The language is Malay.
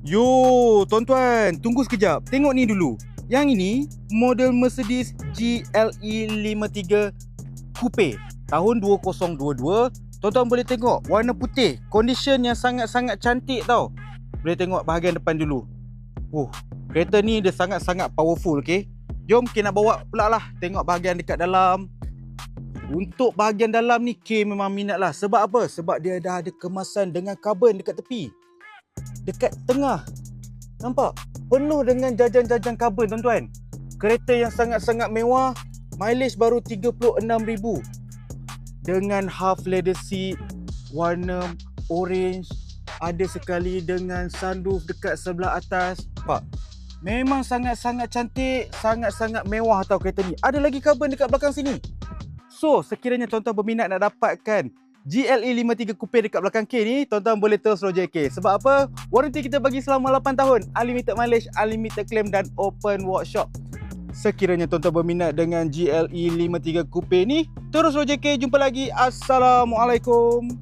Yo, tuan-tuan, tunggu sekejap. Tengok ni dulu. Yang ini model Mercedes GLE 53 Coupe tahun 2022. Tuan-tuan boleh tengok warna putih, condition yang sangat-sangat cantik tau. Boleh tengok bahagian depan dulu. Kereta ni dia sangat-sangat powerful, okey. Jom kita nak bawa pula lah tengok bahagian dekat dalam. Untuk bahagian dalam ni K memang minat lah. Sebab apa? Sebab dia dah ada kemasan dengan karbon dekat tepi, dekat tengah. Nampak? Penuh dengan jajan-jajan karbon, tuan-tuan. Kereta yang sangat-sangat mewah. Mileage baru 36,000. Dengan half leather seat warna orange. Ada sekali dengan sunroof dekat sebelah atas. Nampak? Memang sangat-sangat cantik, sangat-sangat mewah tau kereta ni. Ada lagi karbon dekat belakang sini. So, sekiranya tuan-tuan berminat nak dapatkan GLE 53 Coupe dekat belakang K ni, tuan-tuan boleh terus Roger K. Sebab apa? Waranti kita bagi selama 8 tahun. Unlimited mileage, unlimited claim dan open workshop. Sekiranya tuan-tuan berminat dengan GLE 53 Coupe ni, terus Roger K. Jumpa lagi. Assalamualaikum.